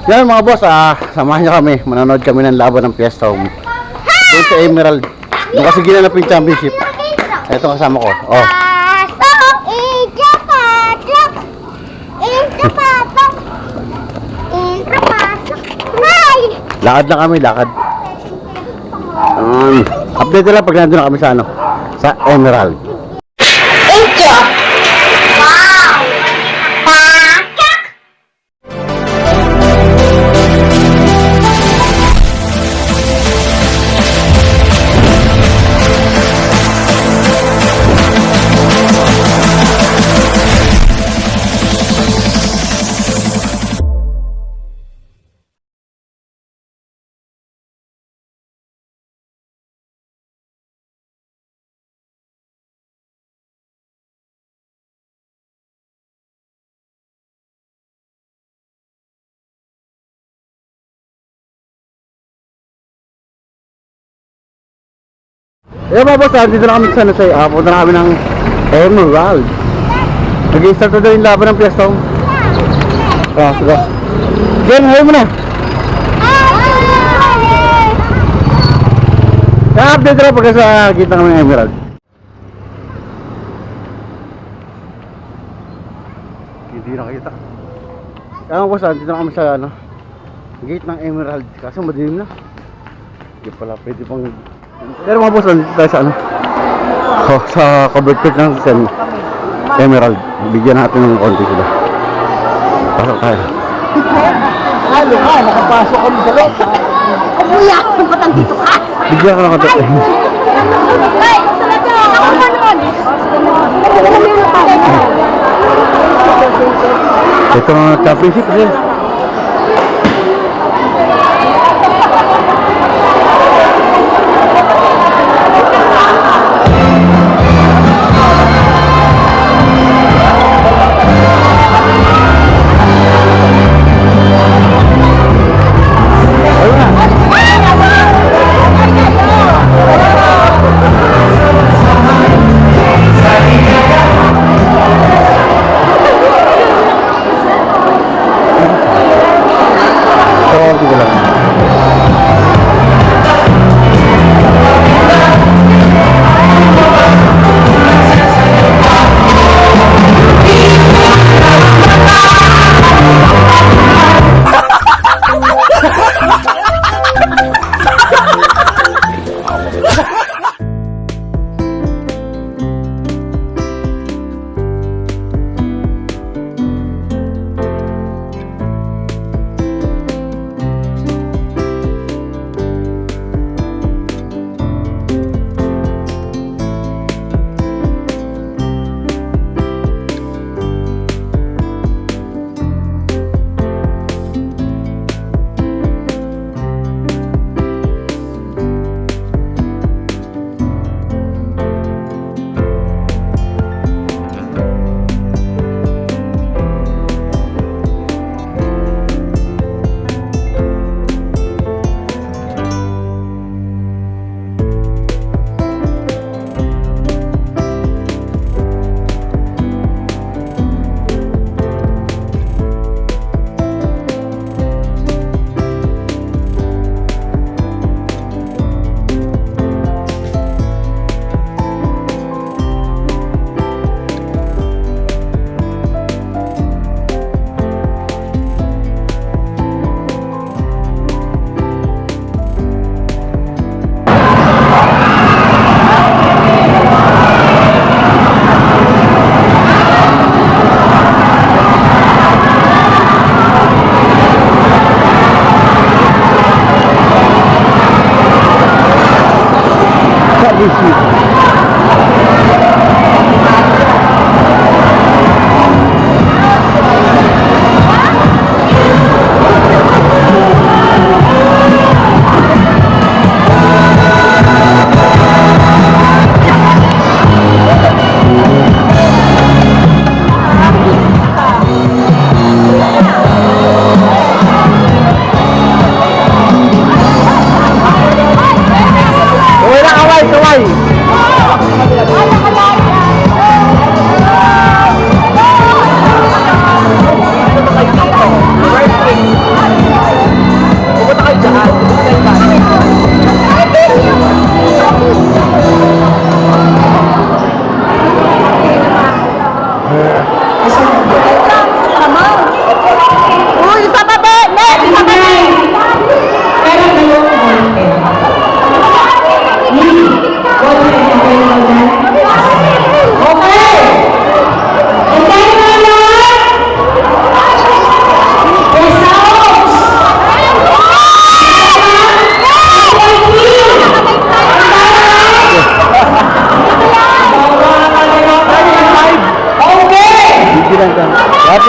Yan mga boss, samahan niyo kami. Manonood kami ng laban ng Fiesta Home. Doon sa Emerald. Doon kasi ginanap yung championship. Ito kasama ko. Oh. Lakad na kami, lakad. Update na lang pag nandun na kami sa sa Emerald. Eh mga boss, dito na kami sa Nusay. Punta na kami ng Emerald. Nag-i-start na daw yung laban ng Fiesta Home. Sige. Jen, hayo mo na. Update na pagka sa kita kami ng Emerald. Hindi nakita. Kaya mga boss, dito na kami sa gate ng Emerald. Kaso madilim na. Hindi pala pwede pang... Pero mga boss, nandito tayo sa sa covered court ng Emerald. Bigyan natin ng konti sila. Pasok tayo. Halo ka, nakapasok kami sa loob. Kuya, ba't nandito ka? Bigyan ka ng konti. Ay, ako naman. Ito ang championship din. Kaway!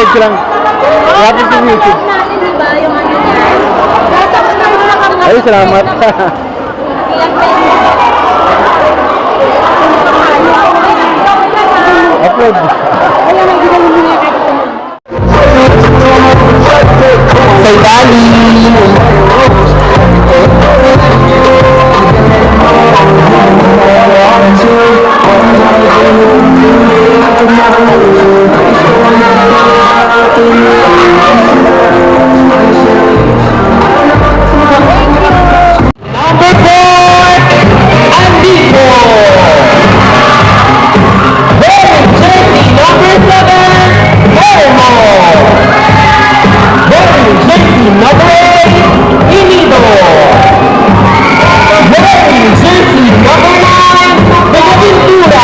YouTube ko lang. I-upload ko sa YouTube. natin, di ba? Yung ano niya. Tapos na muna kami. Ay, salamat. Ilang pesos. Upload. Kaya may ginawin mo nga kahit ito. Say Dali. Number 4, Andico. Wearing jersey number 7, Olmo. Wearing jersey number 8, Inigo. Wearing jersey number 9, Benaventura.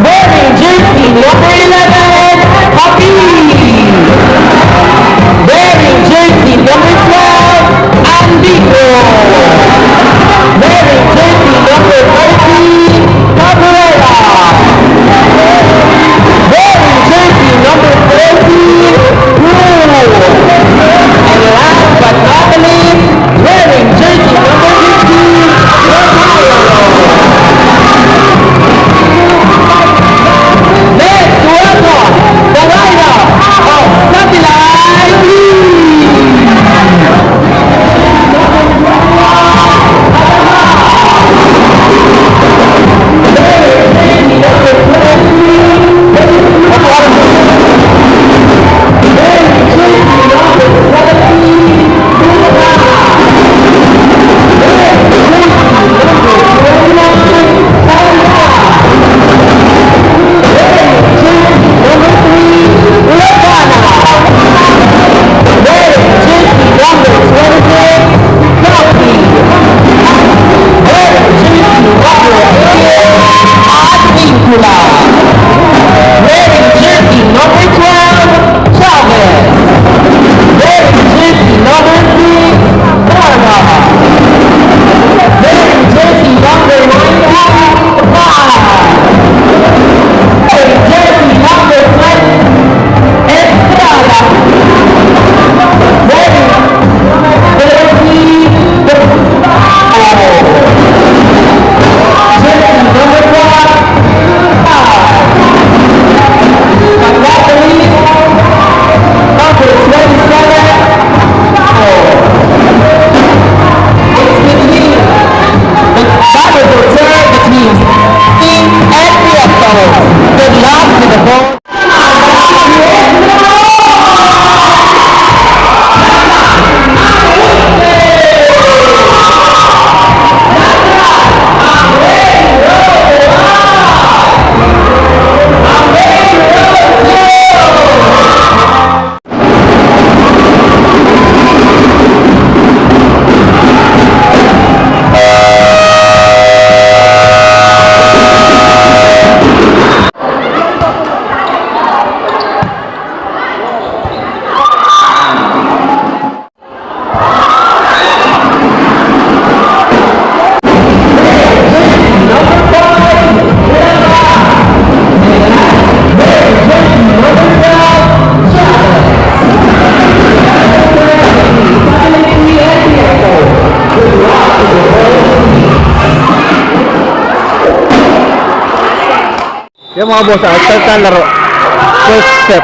Wearing jersey number 11, Happy. Wearing jersey number 12, Andico. Wearing jersey number 13, Cabrera. Wearing jersey number 14, Rule. And last but not the least, wearing jersey number 15, Rosario. Let's welcome the lineup of Satellite League. Wearing jersey number 12, Chavez. Wearing jersey number 6, Borja. Wearing jersey number 19, Paz. Wearing jersey number 20, Estrada. Wearing jersey jersey number 1, number 27, it's between the battle will turn between Team and Prieto. Good luck to the ball. Yung mga boss, start na laro. First step.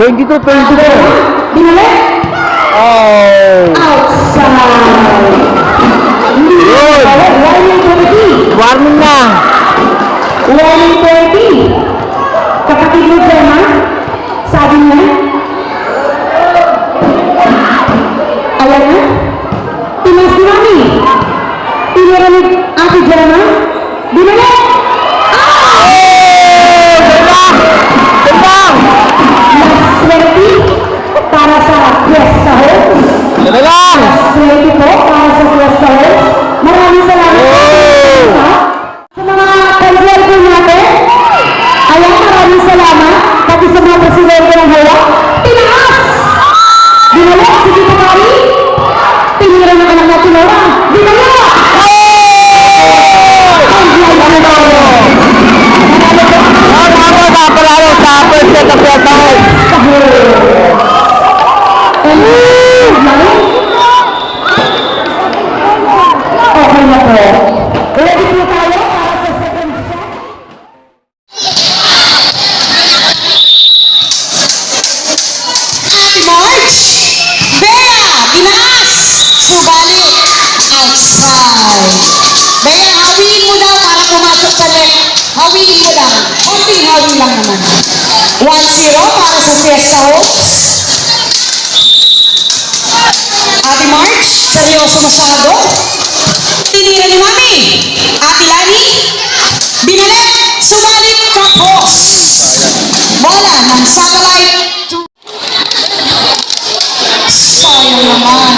22, 22. Binalik. Oh! Outside. Yun! Warning 20. Warning na! Warning 20. Kapatid mo Gemma, sabi niya, ayan na, tinas ni Mami. Tinira ni Ate Gemma, binalik. Last 20 para sa Fiesta Homes. Dala lang! Last 20 po para sa Fiesta Homes. Maraming salamat po. Sa mga kandidato natin, ayan, maraming salamat. Pati sa mga presidente ng hawak, tinaas! Binalik, sige po kami. Tinira ng anak natin Nora. Binalik! Palalo sa first set of Fiesta Homes. Okay na po. Ready po tayo para sa second set? Ate March, Bea, binaas, subalit, outside. Bea, hawiin mo daw para pumasok sa net. Hawiin mo lang. Konting hawi lang naman. 1-0 para sa Fiesta Homes. Ate March, seryoso masyado. Tinira ni Mami. Ate Lani, binalik, subalit, kapos. Bola ng satellite to sayang naman.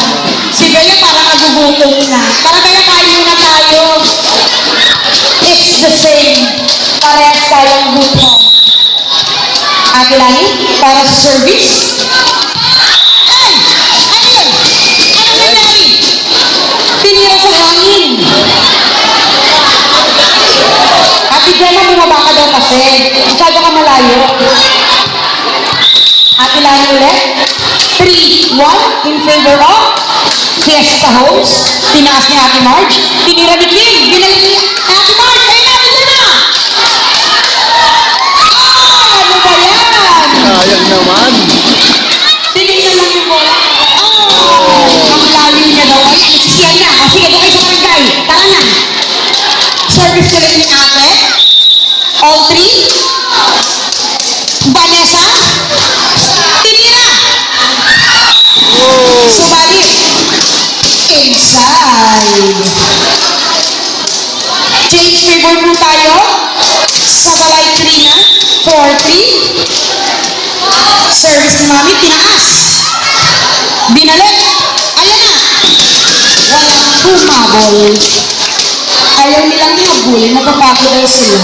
Si Bea parang nagugutom na. Para Bea, kain na tayo. It's the same. Parehas tayong gutom. Ate Lani, para sa service. Ay! Ano yun? Ano nangyari? Tinira sa hangin. Ate Gemma, bumaba ka daw kasi. Masyado ka malayo. Ate Lani ulit. 3-1 in favor of Fiesta Homes. Tinaas ni Ate Marge. Tinira ni Kim. Binalik ni Ate Marge. Ay, Ate Gemma! Ah! Ano ba yan? Sayang naman. Tinignan lang yung bola. Oh! Ang lalim niya daw. Ay, nagsisiyan na. O sige, doon kayo sa barangay. Tara na. Service ulit ni Ate. All three. Vanessa. Tinira. Subalit. Inside. Change favor po tayo. Sa balay Trina. 4-3. Service ni Mami, tinaas. Binalik. Ayan na. Walang humabol. Ayaw nilang nihabulin. Napapako daw sila.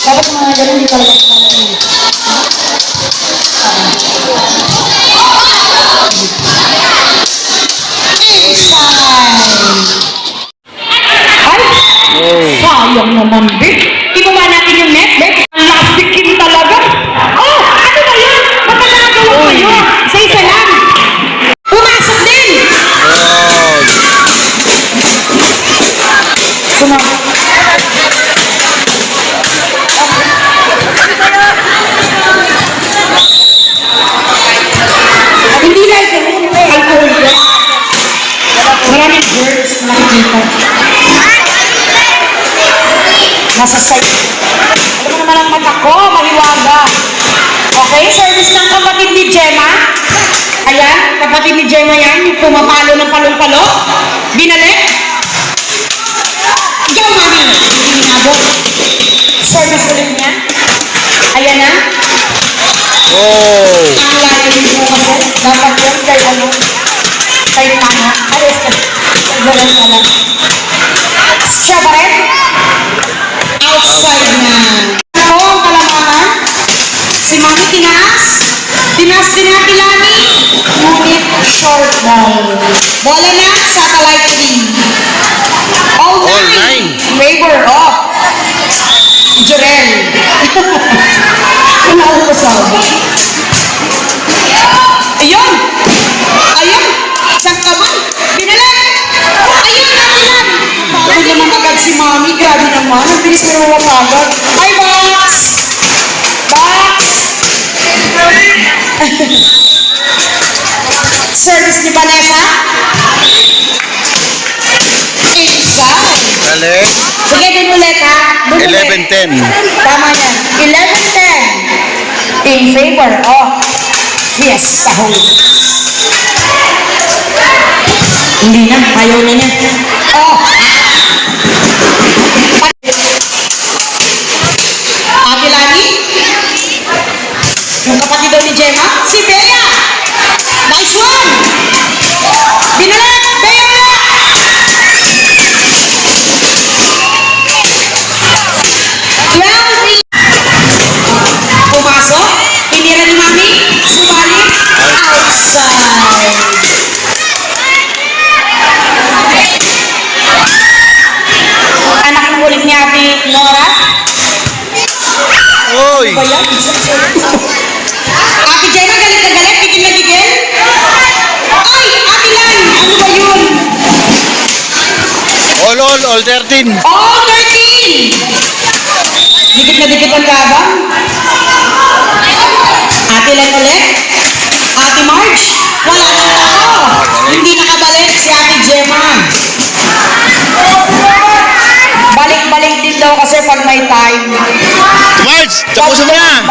Dapat mga ganun, hindi talaga kumalain. Inside. Ay! Sayang naman, Vic. Ibaba natin yung net, Vic. Ang lastikin talaga. Oh! Ano ba yan? Magkakagawa kayo. Sa isa lang. Pumasok din. Sumama. Hindi lang ito. Alcohol yan. Maraming girls na nakikita. Nasa side. Alam mo naman ang mata ko, mahiwaga. Okay, service ng kapatid ni Gemma. Ayan, kapatid ni Gemma yan, yung pumapalo ng palong-palo. Binalik. Go, Mami! Hindi inabot. Service ulit niya. Ayan na. Oh! Ang lalim mo kasi. Dapat yun kay ano. Kay Mana. Alis ka. Ganun ka lang. Siya pa rin. Outside na. Ano ang kalamangan? Si Mami tinaas. Tinaas din natin Lani. Ngunit short ball. Bola na. Satellite 3. All nine. Favor of Jorel. Wala ko masabi. Ayun! Ayun! Saan ka man? Binalik! Ayun! Nakilan! Bakit naman agad si Mami? Grabe naman. Ang bilis na naman agad. Hi, Box! Box! Service ni Vanessa. Inside. Galing. Sige, dun ulit ha. Dun ulit. 11-10. Tama yan. 11-10. In favor of Fiesta Home. Hindi na. Ayaw na niya. Oh. Ate Lani? Yung kapatid daw ni Gemma? Si Bea! Nice one! Binalat! Bea na! Yang pumasok, pinira ni Mami, sumali, outside. Anak ng ulit ni Ate Nora. Uy! Ba yan? Ate Jenna, galit na galit, gigil na gigil. Ay, Ate Lan, ano ba yun? All 13. Oh, 13! Dikit na dikit ang labang. Ate Lan ulit. Ate Marge, wala na ako. Hindi nakabalik si Ate Gemma. Balik-balik din daw kasi pag may time. Marge, tapusin mo na!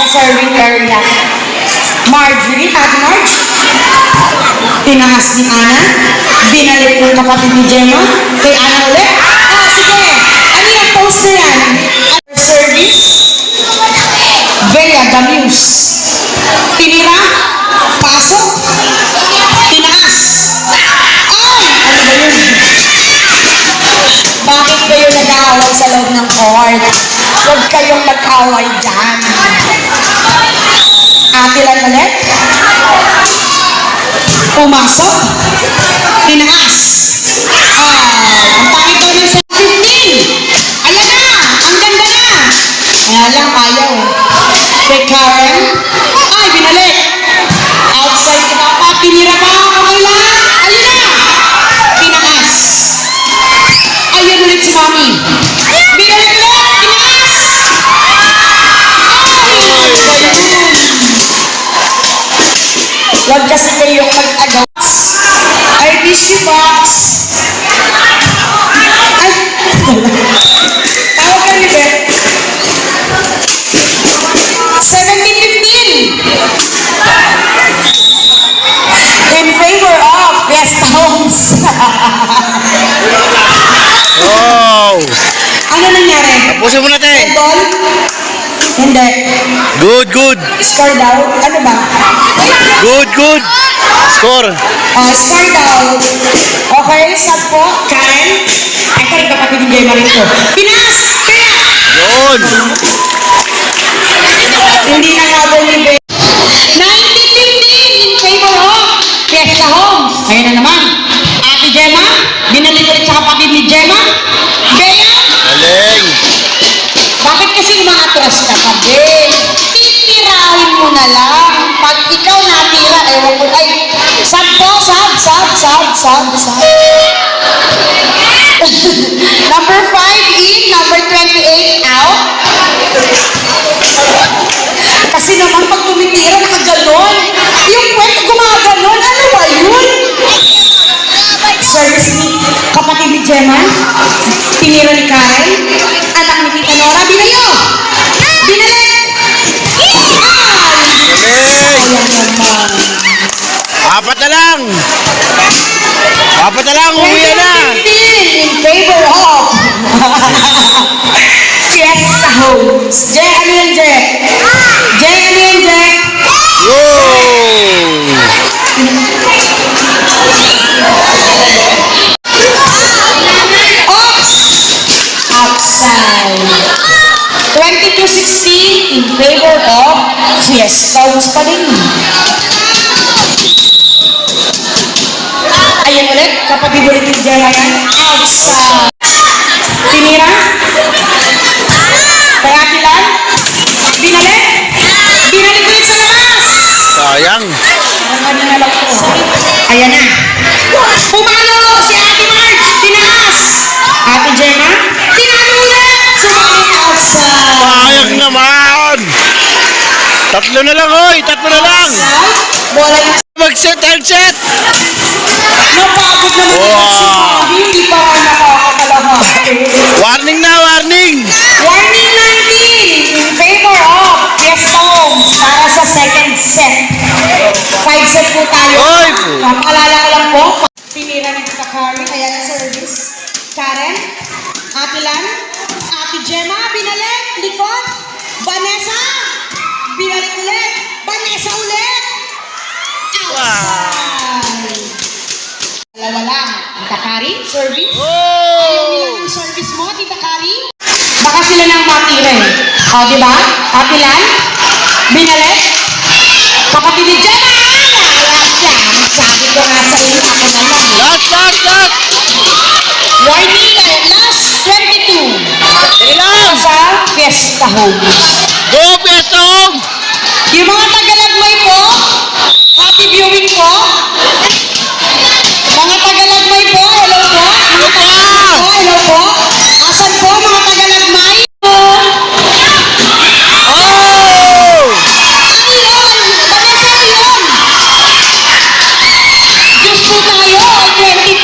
Sa serving area. Marjorie, Ate Marge. Tinahas ni Ana. Binalik ng kapatid ni Gemma. Kay Ana ulit. Ah, sige. Ano yung post na yan? Service. Bea Damius. Tinira. Pasok. Tinaas. Ay! Ano ba yun? Bakit kayo nag-aaway sa loob ng court? Huwag kayong mag-away dyan. Ate Lan ulit. Pumasok. Tinaas. Ang pangit daw ng 15. Ayan na. Ang ganda na. Kaya lang ayaw. Kay Karen. Ay, binalik. Outside ka na pa. Pinira pa. Okay lang. Ayun na. Tinaas. Ayun ulit si Mami. Binalik ulit. Tinaas. Huwag kasi kayong mag-agaw. I miss you, Box. Ay! Tawag ka ni Beth. 17-15. In favor of Fiesta Homes. Wow! Ano nangyari? Tapusin mo na, te! Red ball? Hindi. Good, good! Score daw? Ano ba? Good, good! Score! Score daw. Okay, sab po. Karen. Ay, ito rin kapatid ni Gemma rin po. Pinas! Kaya! Yun! Hindi na habol ni Beth. 19-15 in favor of Fiesta Homes. Ayan na naman. Ate Gemma, binalik ulit sa kapatid ni Gemma. Bea, Galing! bakit kasi umaatras ka pa, Bea? Titirahin mo na lang. Pag ikaw natira, ewan ko, ay, sab po, sab. Number 5 in, number 28 out. Kasi naman pag tumitira, nakaganon. Yung kwento gumaganon, ano ba yun? Service ni kapatid ni Gemma, tinira ni Karen, anak ni Tita Nora, binayo! Binalik! Galing! Ayan naman. Apat na lang! Apat na lang! Uwi na! 2015 in favor of Fiesta Homes. Jay, ano yan, Jay? Jay, ano yan, Jay? Yo! Oops! Outside. 22-16 in favor of Fiesta Homes pa rin. Ayan ulit, kapatid ulit ni Jella yan. Outside. Tinira. Kaya Tilan. Binalik. Binalik ulit sa labas. Sayang! Parang kanina lang po. Ayan na. Pumalo si Ate Marge. Tinaas. Ate Gemma. Tinalo ulit. Sumali outside. Sayang naman! Tatlo na lang, hoy! Tatlo na lang! Bola yung Mag-set, third set! napagod naman yung si Bobby, hindi pa nga nakakalahati. Warning na, warning! Warning 19 in favor of Fiesta Homes para sa second set. 5 set po tayo. Oy! Papaalala ko lang po. Pinira ni Tita Karen, kaya na service. Karen, Ate Lan, Ate Gemma, binalik, likod. Vanessa, binalik ulit. Vanessa ulit. Outside. Dalawa lang. Tita Kari, service. Ayaw nila ng service mo, Tita Kari. Baka sila nang matira eh. O, di ba? Ate Lan, binalik. Kapatid ni Gemma, lalat yan. Sabi ko nga sa inyo, ako na lang. Last, last, last! Warning, last 22. Ilan? Sa Fiesta Homes. Go, Fiesta Home! Yung mga tagalagmay po, happy viewing po. Mga tagalagmay po, hello po. Mga tagalagmay po, hello po. Asan po mga tagalagmay? Oh! Ano yun? Vanessa, ano yun? Diyos po tayo, ay 22.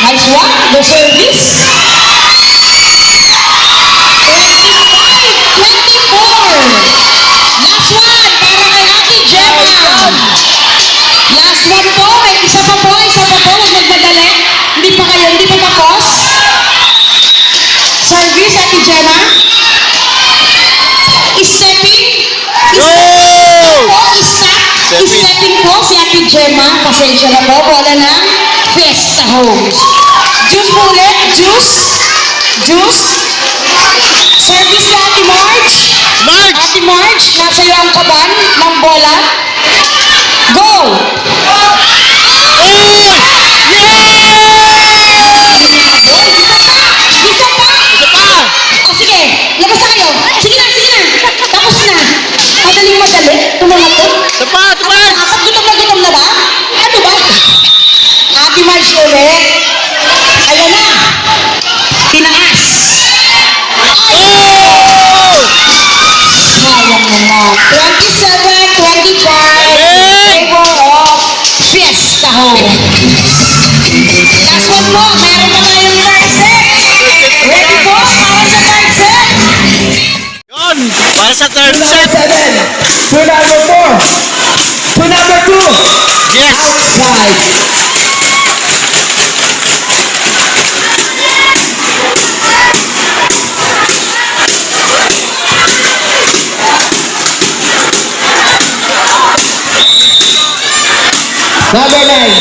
Nice one, the service. 24. Last one, para kay Ate Gemma. Last one po, may isa pa po, huwag magmadali. Hindi pa tapos. Service, Ate Gemma. Stepping. Stepping po si Ate Gemma. Pasensya na po, bola ng Fiesta Homes. Juice po ulit, juice. Service na Ate Marge. March! Ate Marge, nasa iyo ang kaban ng bola. Go! Oy! Isa pa! Isa pa! O sige, labas na kayo. Sige na. Tapos na. Madali. Tumamakot. Isa pa! Isa pa! Apat gutom na ba? Ano ba? Ate Marge ulit. Ayan na. Tinaas. Oh! Sayang naman. 27-25 in favor of Fiesta Home. Last one po. Meron pa tayong third set. Ready po para sa third set? Yun! Para sa third set! To number 4. To number 2. Yes! Outside. Number 9.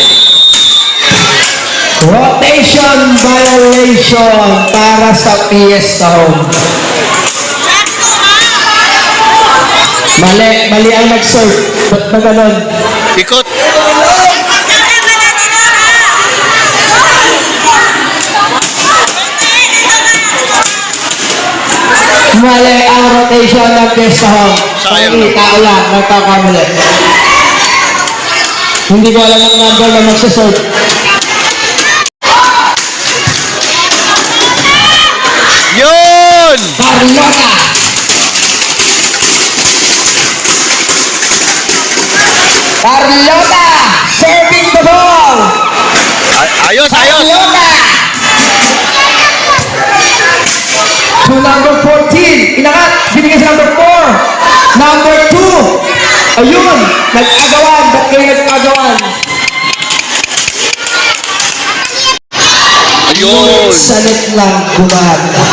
Rotation violation para sa Fiesta Home. Mali ang nag-serve. Ba't na ganon? Ikot! Mali ang rotation ng Fiesta Home. Sayang Sorry, tao lang. Nagkakamali. Hindi ko alam ang number na magsaserve. Yun! Carlota. Carlota serving the ball. Ayos! Carlota. To number 14. Inakat. Binigay sa number 4. Number 2. Ayun. Nag-agawan. Ba't kayo nag-agawan? Ayun! Salit lang gumana.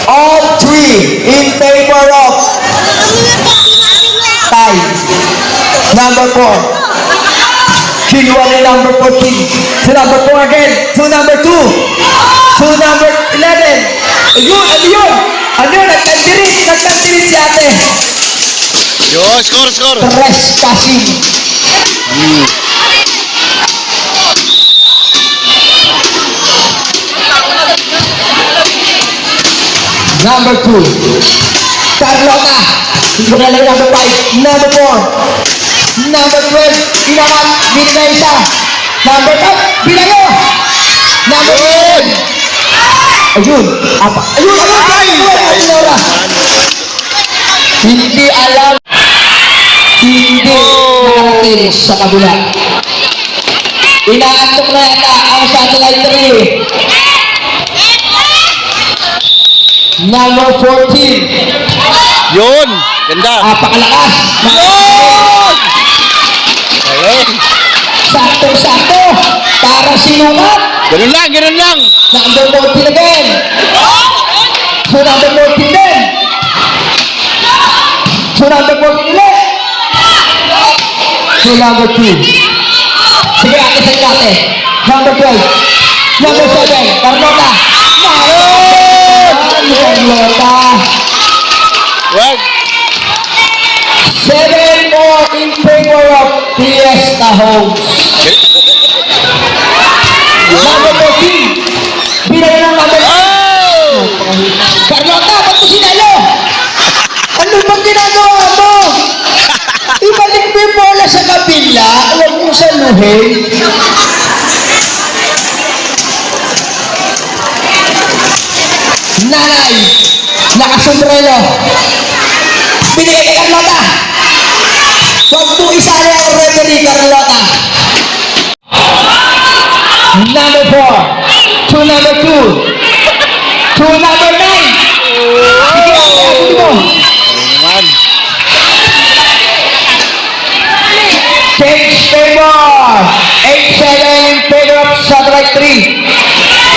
All three in favor of tie. Number 4. Kinuha ni number 14. To number 4 again. To number 2. To number 11. Ayun, ano yun? Ano yun? Nagtantirit si ate. Yun! Score! Trespassing. Number 2. Carlota. Hindi na lang number 5. Number 4. Number 12. Inamat. Binigay isa. Number 5. Binayo. Number 11. Ayun. Ayun. Nora. Hindi alam. Hindi nakarating sa kabila. Inaantok na yata ang satellite 3. Number 14. Yun! Ganda! Napakalakas. Yun! Ayun! Sakto-sakto. Para sinukat. Ganun lang, ganun lang! Number 14 again. So number 14 din. So number 14 ulit. So number 2. Sige, ate sa ate. Number 12. Number 7. Carlota. Carlota. Wag! 7 more in favor of Fiesta Homes. Number 14. Binay ng number 8. Oh! Carlota, ba't mo sinalo? Ano bang ginagawa mo? Ibalik mo yung bola sa kabila, huwag mo saluhin. Nanay, nakasombrero. Binigay kay Carlota. Huwag mo isali ang referee, Carlota. Number 4. To number 2. To number 9. Sige, ate mo. Naman! Change favor. 8-7 in favor of satellite 3.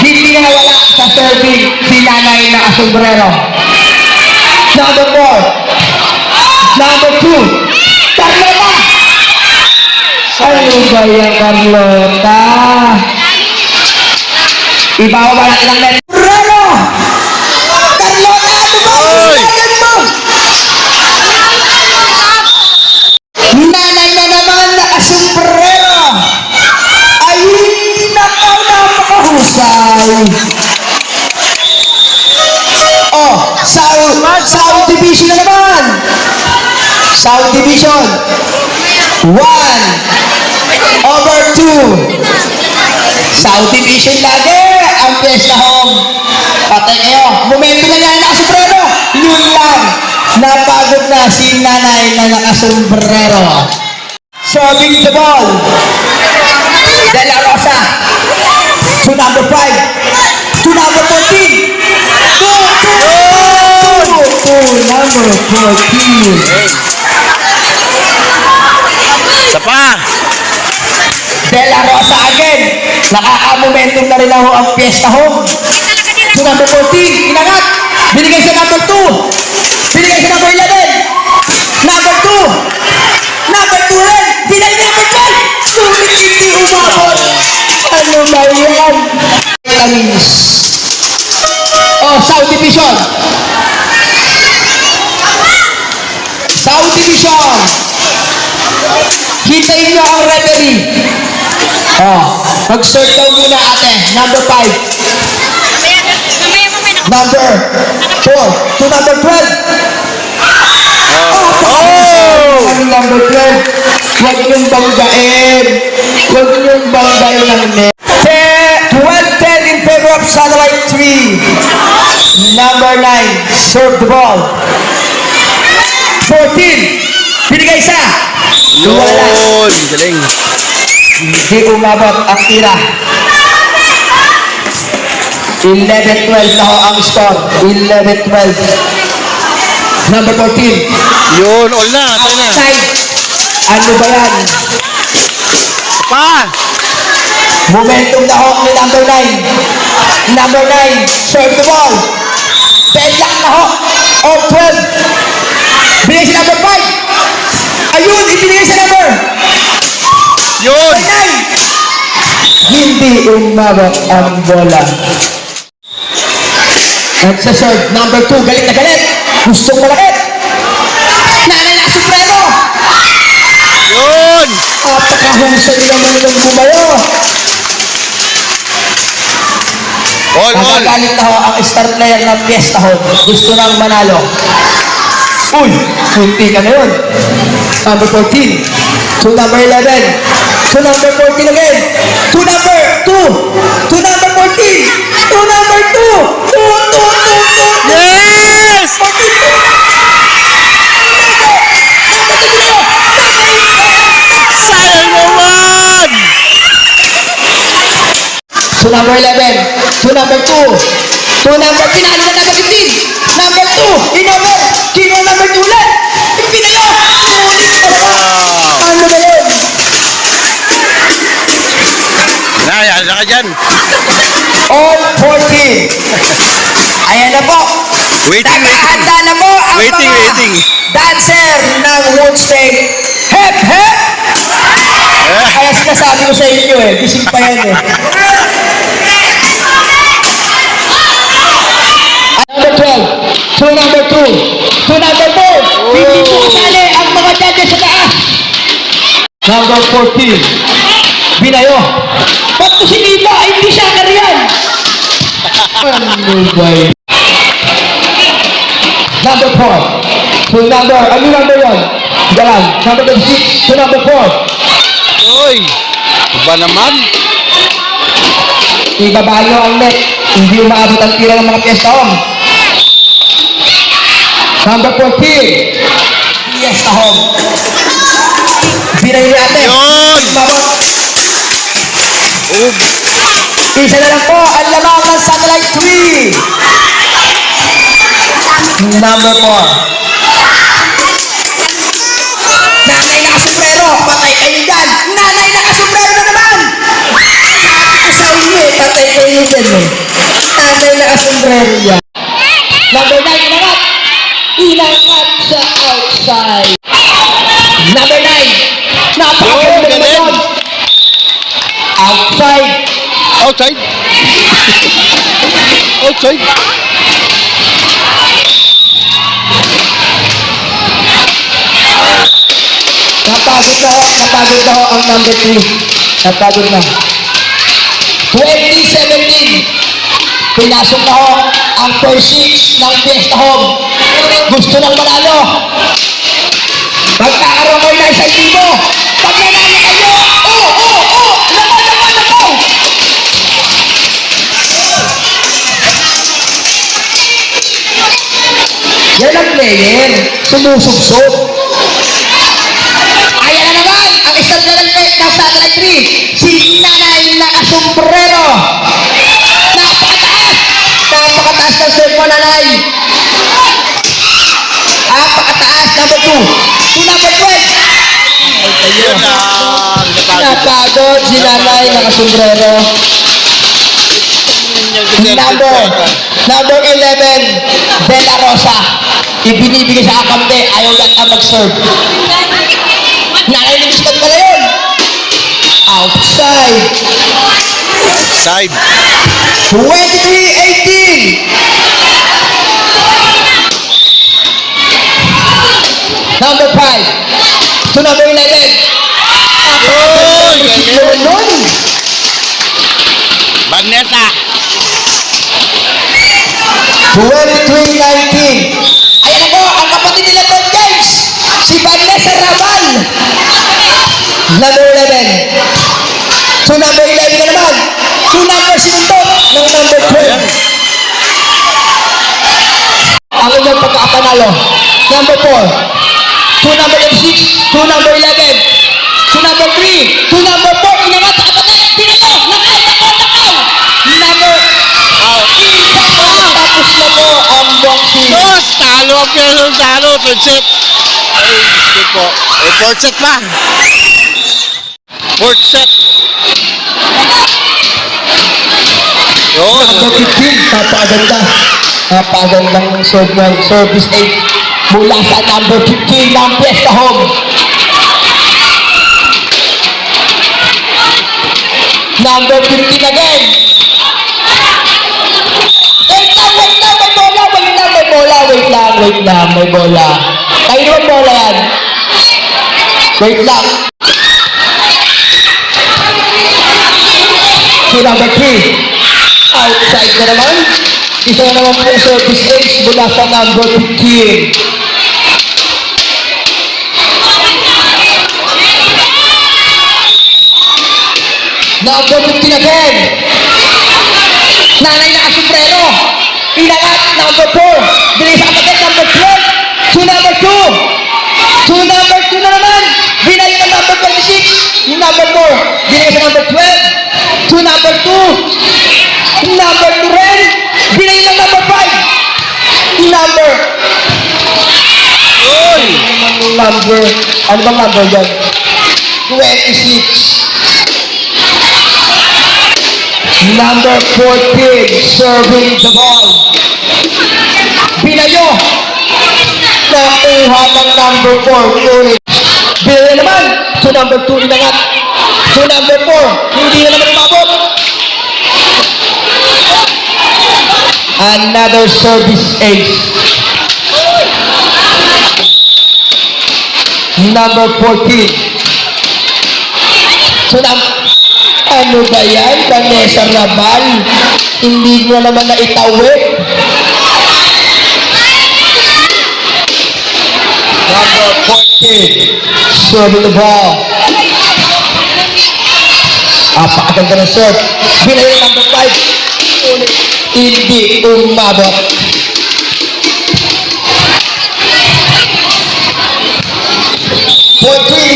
Hindi na wala sa serving si nanay na asombrero. Number 4. Number 2. Carlota. Ano ba yan, Carlota? Ibawa ba natin ang net? Rano! Carlota, ano ba ang Oy! sinagan mo? Nanay na naman nakasombrero. Ay, nakaw, napakahusay. Oh, South Division na naman. South Division. 1 over 2. South Division lagi ang Fiesta Home. Patay kayo. Momento na yan, nakasombrero. Yun lang. Napagod na si nanay na nakasombrero. Serving the ball. De La Rosa. To number 5. To number 14. To number 14. Isa pa! De La Rosa again. Nakaka-momentum na rin ako ang Fiesta Home. To number 14. Inangat. Binigay sa number 2. Binigay sa number 11. Number 2. Number 2 rin. Binigay number 12. Stupid, hindi umabot. Ano ba yan? Vitamins. Oh, South Division. South Division. Hintayin niyo ang referee. Oh, mag-start daw muna ate. Number 5. Number 4. To number 12. Oh! Number 12. Huwag niyong banggain. Huwag niyong banggain ng net. 12-10 in favor of satellite 3. Number 9. Serve the ball. 14. Binigay sa. Wala. Yun! Galing! Hindi umabot ang tira. 11-12 na ho ang score. 11-12. Number 14. Yun! All na! Tayo na! Outside. Ano ba yan? Isa pa! Momentum na ho ni number 9. Number 9. Serve the ball. Deadlock na ho. Or 12. Binigay sa number 5. Ayun, ibinigay sa number Yun! 9. Hindi umabot ang bola. At sa serve, number 2, galit na galit. Gustong malakit. Nanay na supremo. Yun! Napakahusay naman ng bumayo. All! Nagagalit na ho ang star player ng Fiesta Home. Gusto nang manalo. Uy, kunti ka na yun. Number 14. To number 11. To number 14 again. To number 2. To number 14. To number 2. To number 11. To number 2. To number, pinalo na number 15. Number 2. Inover. Kino number 2 ulit. Pinayo. Sulit talaga. Ano ba yun? Naya, ka dyan. All 14. Ayan na po. Waiting, Nakahanda na po ang Waiting, mga waiting. dancer ng Woodstock. Hep, hep! Kaya sinasabi ko sa inyo gising pa yan Number 12, to number 2, to number 4, hindi po kasali ang mga judges sa taas. Number 14, Binayo. Ba't ko sinita? Hindi siya kariyan. Ano ba yun? Number 4, to number, ano number 1? Galang, number 6, to number 4. Uy, iba naman. Ibabalo ang net. Hindi umaabot ang tira ng mga piyesta home. Number 14. Piyesta home. Binayo natin. Yun! Mabot. Oh, Isa na lang po ang lamang ng satellite 3. Number 4. Nanay nakasombrero. Patay kayo dyan. Nanay nakasombrero na naman. Sa inyo patay kayo dyan Nanay nakasombrero yan. Number 9, inangat. Inangat sa outside. Number 9. Napakaganda naman galing. yun. Outside. outside. Outside. Napagod na ho ang number 3. Napagod na. 2017. Pinasok na ho ang first 6 ng Fiesta Home. Gusto nang manalo. Magkakaroon kayo na 1,000. Pag nanalo kayo, Nako! Yan ang player. Sumusubsob. Ayan na naman ang isang lalagay ng satellite 3. Si Nanay Nakasombrero. Napakataas. Napakataas ng serve mo, Nanay. Napakataas. Number 2. To number 12. Yun na. Napagod si Nanay Nakasombrero. Number 11. De La Rosa. Ibinibigay sa akambe. Ayaw yata mag-serve. Nakalimistad pala yun. Outside. Side. 23-18. Number 5. To number 11. Yun, galing. Nun. Vanessa. 23-19. Ayan ako, ang kapatid nila Tom James. Si Vanessa Raval. Number 11. To number 11 na naman. To number sinuntok ng number 12. Ang inyong pagkakapanalo. Number 4. To number 6. To number 11. To number 3. To number 4. Inangat sa kapatid. Pinayo. Nakaw. Number tapos na po ang boxing. Tos, talo ang piyero, talo. Third set. Ay, hindi po. Eh, fourth set pa. Fourth set. Yun. Number 15, napakaganda. Napakagandang serve ng service 8 mula sa number 15 ng Fiesta Home. Number 15 again. Wait lang, may bola. Kayo naman bola yan. Wait lang. To number 3. Outside na naman. Isa na naman po service ace mula sa number 15. Number 15 again. Nanay Nakasombrero. Inangat, number 4. Bilis sa kapatid, number 12. To number 2. To number 2 na naman. Binayo ng number 26. Yung number 4. Bilis sa number 12. To number 2. number? Number, ano bang number dyan? 26. Number 14, serving the ball. Binayo. Nakuha ng number 4. Ulit. Binayo naman. To number 2, inangat. To number 4, hindi na naman umabot. Another service ace. Number 14. So, ano ba yan? Vanessa Rabal? Hindi mo naman na itawid. Number 14. Serving the ball. Apakaganda ng serve. Binayo number 5. Hindi umabot.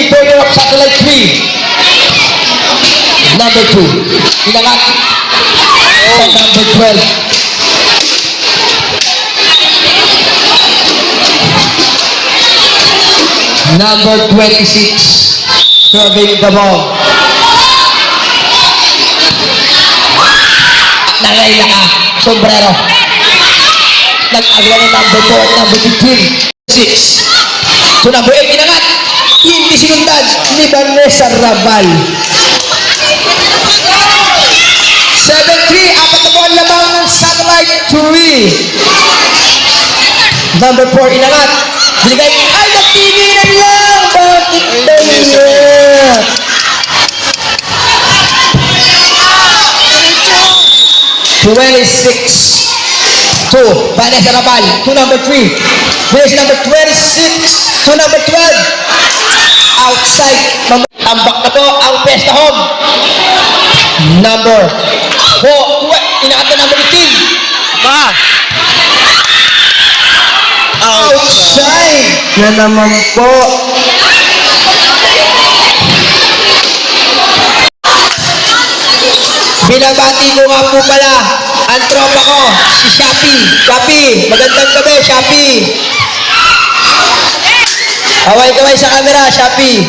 Player of satellite 3. Number 2. Inangat. Sa number 12. Number 26. Serving the ball. Nangayla ka. Sombrero. Nag-agla ng number 4 at number 15. 6. So number 8. Inangat. Hindi sinundan ni Vanessa Rabal. 7-3, apat na po ang lamang ng satellite 3. Number 4, inangat. Binigay, ay, nagtinilan lang! Bakit ba niya? To Vanessa Rabal, to number 3. There's number 26, to number 12. Outside, tambak na po ang Pesta Home. Number 4, inaat na number 15. Pa! Outside na naman po. Binabati ko nga po pala ang tropa ko, si Shopee. Shopee, magandang gabi, Shopee. Kaway-kaway sa camera, Shopee.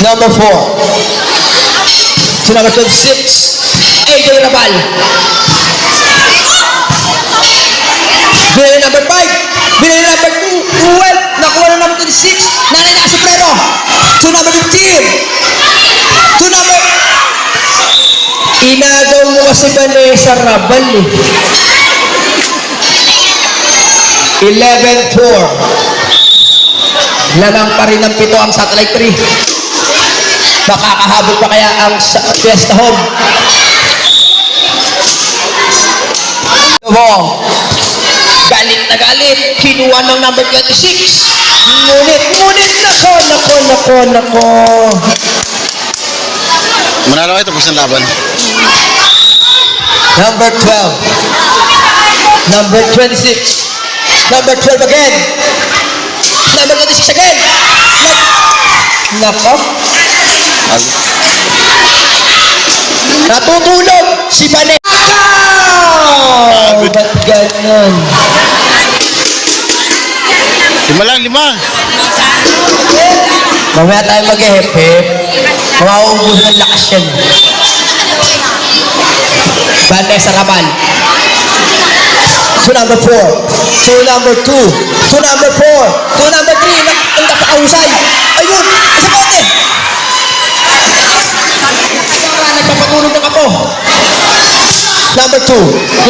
Number 4. To number 26, AJ Rabal. Binili number 5. Binili number 2. Well, nakuha na number 26. Nanay na Soprero. To number 15. To number... Inagaw mo kasi Vanessa Rabal eh. 11-4. Lamang pa rin ng 7 ang satellite 3. Makakahabol pa kaya ang Fiesta Home. Wow. Galit na galit. Kinuha ng number 26. Ngunit, nako. Manalo kayo tapos ng laban. Number 12. Number 26. Number 12 again. Number 26 again. Nako. Natutulog si Vanessa. Ba't ganun? 5 lang, 5. Mamaya tayo mag-hep-hep. Mauubos ng lakas yan. Vanessa Rabal. To number 4. To number 2. To number 4. To number 3. Ang napakahusay. Ayun! Sa bote! Nagpapatulog na kapo. Number 2.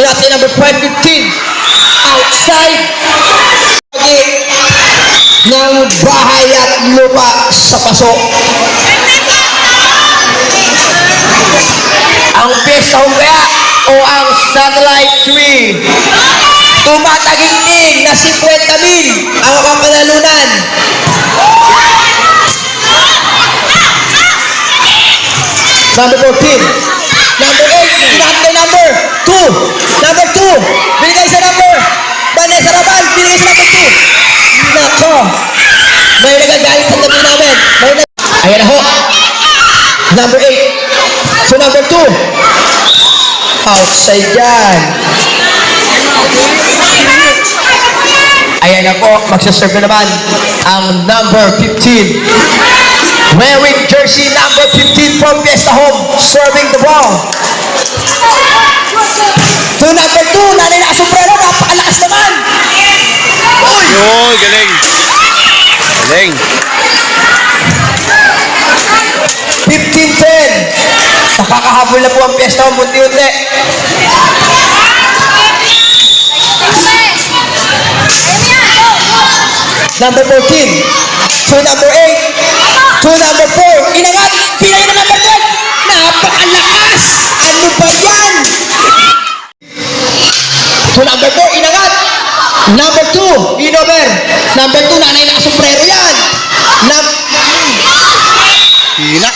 Hinati number 15. Outside. Ng bahay at lupa sa paso. Ang Fiesta Home kaya o ang satellite 3 tumataging na 50,000 ang kapanalunan. Number 14. Number 8. Inatay number 2. Number 2. Binigay sa number Vanessa Rabal. Binigay sa number 2. Nako. May nagagalit sa tabi namin. Ayan na ho. Number 8. So number 2. Outside yan. Ayan na po, magsaserve na naman ang number 15. Wearing jersey number 15 from Fiesta Home, serving the ball. To number 2, nanay na sombrero, napakalakas naman. Uy! Yun, galing. Galing. 15-10. Nakakahabol na po ang Fiesta Home, unti-unti. Number 14. To number 8. To number 4. Inangat. Pinay na number 12. Napakalakas. Ano ba yan? To number 4. Inangat. Number 2. Inover. Number 2. Nanay na sombrero yan. Hila.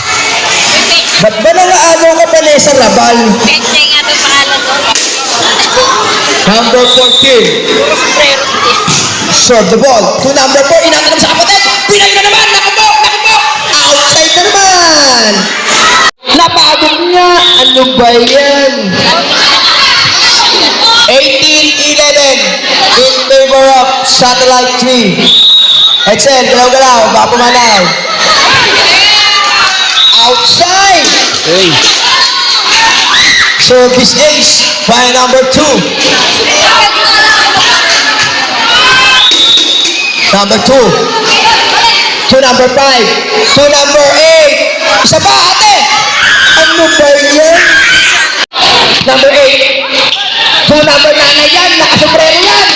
Ba't ba nalaano ka pa sa Rabal? Number 14. Serve the ball. To number 4. Inangat naman sa kapatid. Pinay na naman. Naku po. Naku po. Outside na naman. Napagod niya. Ano ba yan? 18-11 in favor of Satellite 3. Excel, galaw-galaw. Baka pumanaw. Outside. Hey. Service ace by number 2. Number 2. To number 5. To number 8. Isa pa, ate. Ano ba yan? Number 8. To number 9 yan. Nakasombrero yan.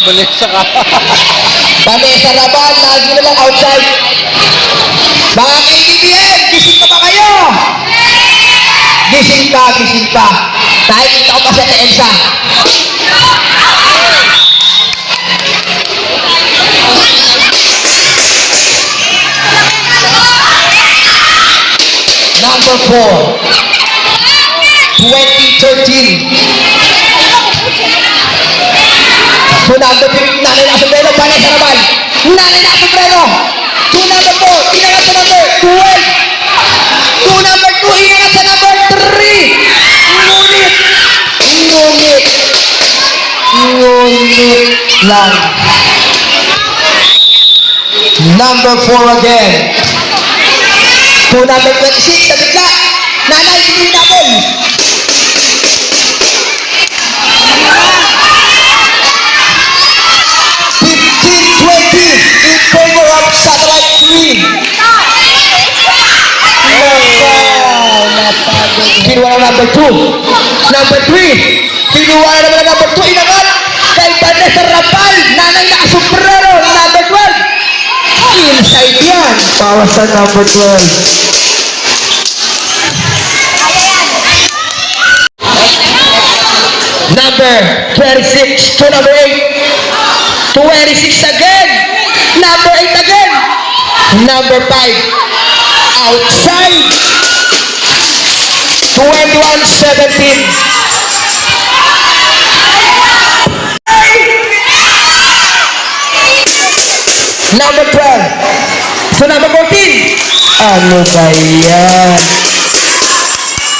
Balesa ka. Vanessa Rabal, lagi na lang outside. Mga KTBM, gising pa ba kayo? Gising pa, gising pa. Nakikita ko pa sa Elsa. Number 4. 2013. To number 3, nanay na sombrero, Vanessa Rabal. Nanay na sombrero. To number 4, inangat sa number 12. To number 2, inangat sa number 3. Ngunit lang. Number 4 again. To number 26, sa bigla. Nanay, hindi napol. In favor of Satellite 3. Kinuha na number 2. Number 3. Kinuha na naman number 2. Inangat. Kay Vanessa Rabal. Nanay na sombrero. Number 12. Inside yan. Para sa number 12. Number 26 to number 8. 26 again. Number 8 again. Number 5. Outside. 21-17. Number 12. To number 14. Ano ba yan?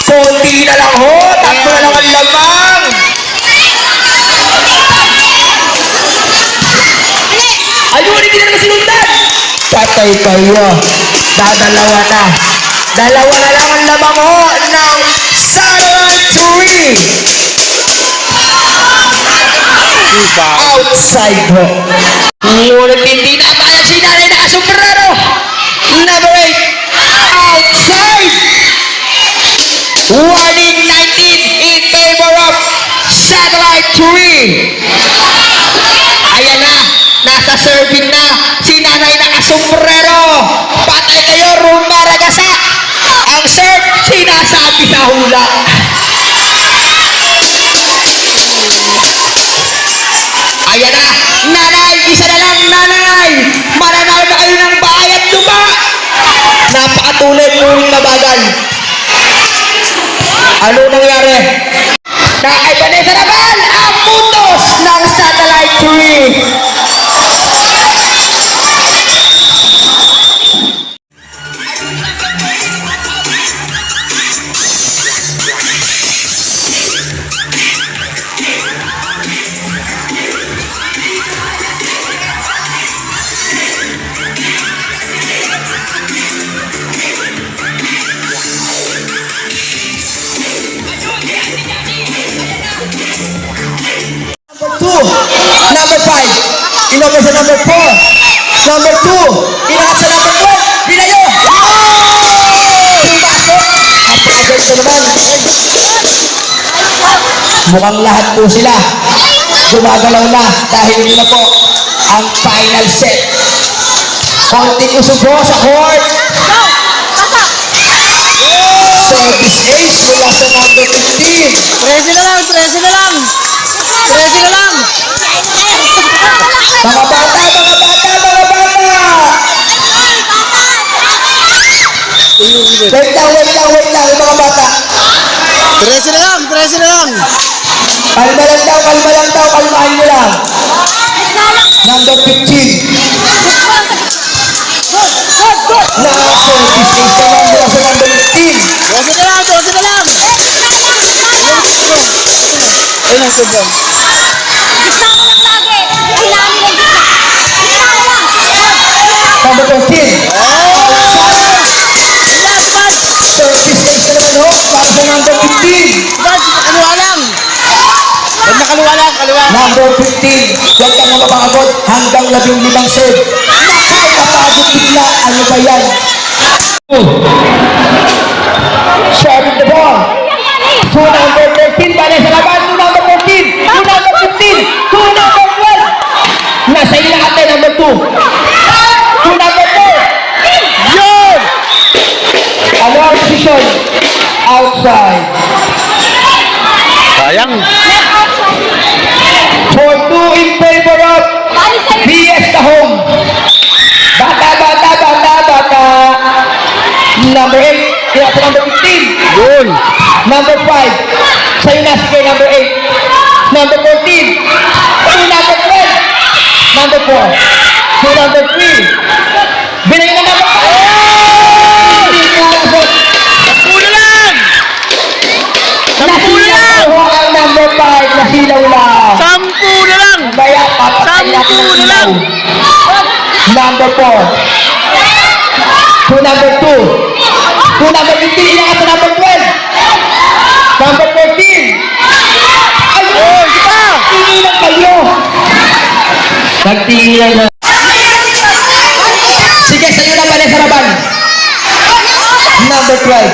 Konti na lang ho. Tatlo na lang ang lamang. Ayun, hindi na naman sinundan. Patay kayo. Dadalawa na. Dalawa na lang ang lamang ho ng Satellite 3. Outside ho. Ngunit hindi na kaya si nanay na sombrero. Number 8. Outside. Warning 19 in favor of Satellite 3. Ayan na. Nasa serving na si nanay na sombrero. Patay kayo, Rumba Ragasa. Ang serve, sinasabi sa hula. Ayan na. Nanay, isa na lang, nanay. Mananalo na kayo ng bayad lupa. Napakatulad ng mabagal. Ano nangyari? Na kay Vanessa Rabal, ang putos ng Satellite 3. binigay sa number 4. Number 2, inakat sa number 12. Binayo! Pumasok! Napakagod ko naman. Mukhang lahat po sila gumagalaw na dahil yun na po ang final set. Konting usog po sa court. Service ace mula sa number 15. 13 na lang, 13 na lang. 13 na lang. Mga bata, mga bata, mga bata! Wait lang, yung mga bata. 13 na lang, 13 na lang. Kalma lang daw, kalmahan nyo lang. Number 15. Na-service ace naman mula sa number 15. 12 na lang, 12 na lang. Ayun ang sobrang. Number 15. Service ace na naman ho, para sa number 15. Kaliwa lang. Huwag na kaliwa lang, kaliwa. Number 15. Huwag kang mapapagod hanggang 15 serve. Nakakapagod bigla. Ano ba yan? Serving the ball. To number 13. Bale sa laban. To number 14. To number 15. To number 12. Nasa ila ate number 2. To number 4. Yun! Ano ang position? Outside. Sayang. For 2 in favor of Fiesta Home. Bata. Number 8. Kaya sa number 15. Yun. Number 5. Sa'yo na sige number 8. Number 14. To number 12. Number 4. To number 3. Binay na number 5. Pulo lang. Sampulo lang. Nasilaw ang number 5. Nasilaw lang. 10 na lang. Kaya papatay natin ang 10 na lang. ilaw. Number 4. To number 2. To number 15. Inakat sa number 12. Number 14. Ayun! Tingilan kayo! Nagtingilan na. Sige, sa'yo na pala sa laban. Number 12.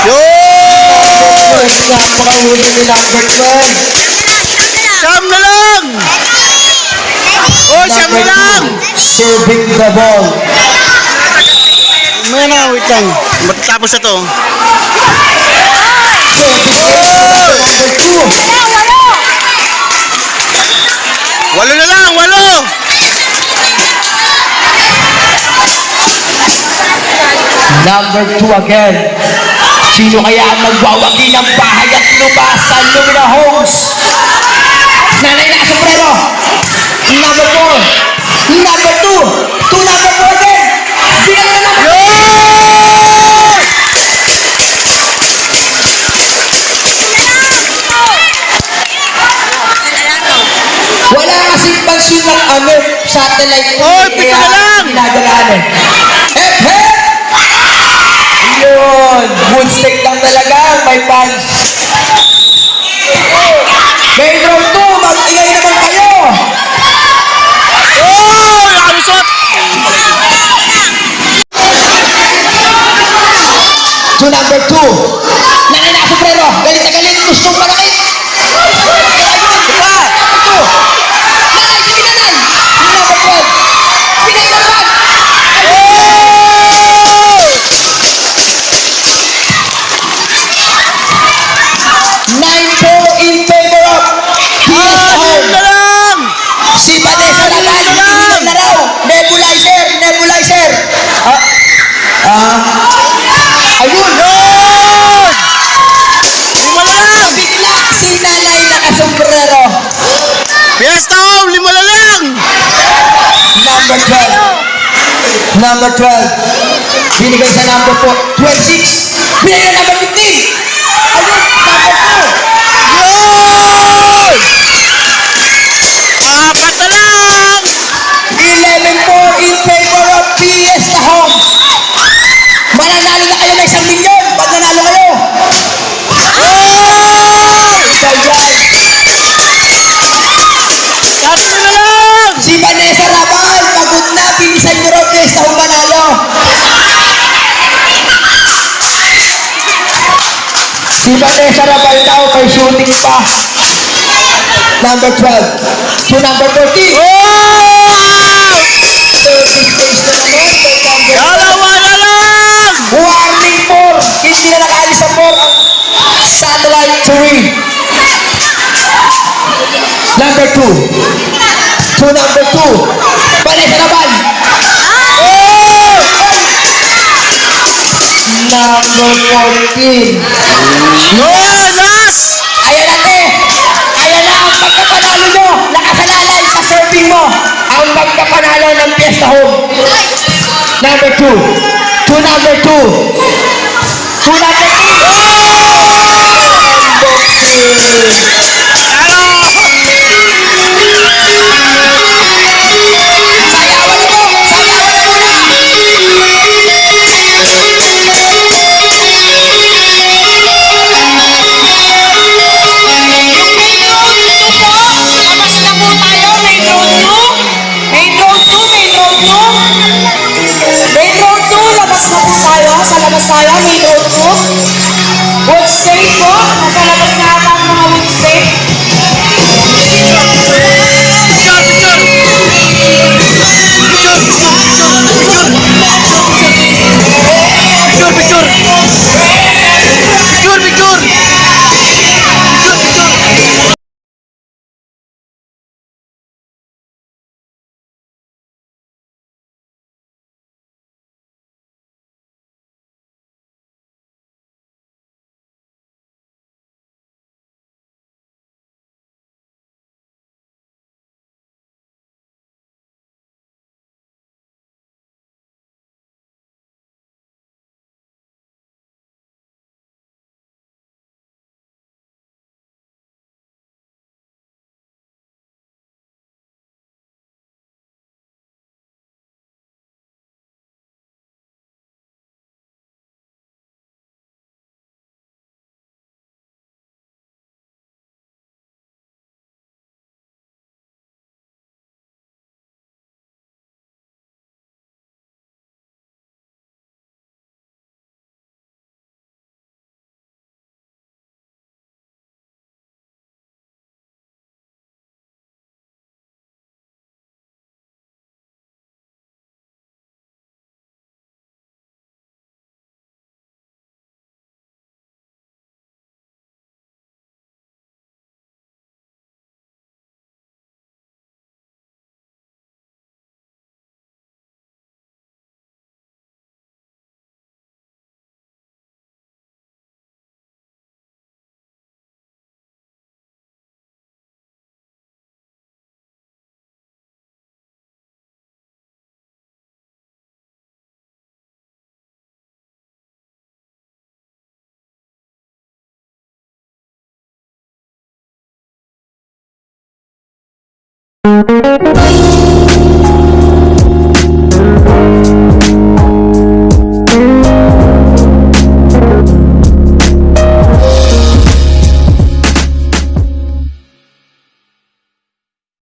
Yun. Napakahuli ni number 12. Siyam na lang. Oh, siyam na lang. Serving the ball. May na, wait lang. Matatapos na to. Number 2. 8 na lang, 8. Number 2 again. Sino kaya ang magwawagi ng bahay at lupa sa Lumina Homes? Nanay na sombrero. Number 4. Number 2. To number 4 again. Bigyan na naman. Wala kasing pansin ng satellite. Oy, pito na lang. Ginagalaan eh. Hep! Yun! Wood stick lang talaga, may fans. Main road 2, mag-ingay naman kayo! Oh, nakalusot. To number 2. Nanay na sombrero, galit na galit, gustong malakit. Diba? Ito. Nanay, sige nanay. Number 12. Pinay na naman. In favor of Fiesta Home. Na lang. Si Vanessa Lalan, hindi na raw. Nebulizer. Ayun. Yun. 5 na lang. Bigla si nanay nakasombrero. Fiesta Home, 5 na lang. Number 12. Number 12. Binigay sa number 4. 12-6. Binigay na number 15. Ayun, number 2. Yun. 4 na lang. 11-4 in favor of Fiesta Home. Mananalo na kayo ng 1 milyon pag nanalo kayo. Yun. Kaya, 4 na lang. Si Vanessa Rabaltao may shooting pa. Number 12. To number 14. Oh! 30 space na naman. Kay number Dalawa na lang! Warning 4. Hindi na nakaalis sa 4 ang satellite 3. Number 2. To number 2. Vanessa Rabal. Oh! Number 14. No! Last! Ayan ate! Ayan na ang pagkapanalo nyo! Nakasalalay sa serving mo! Ang pagkapanalo ng Fiesta Home! Number 2! To number 2! To number 2! Sayawan ito! Sayawan na muna! Labas na po tayo, main road 2. Main road 2, main road 2. Main road 2, labas na po tayo. Sa labas tayo, main road 2. Wood state po. Nasa labas na ata ang mga wood state.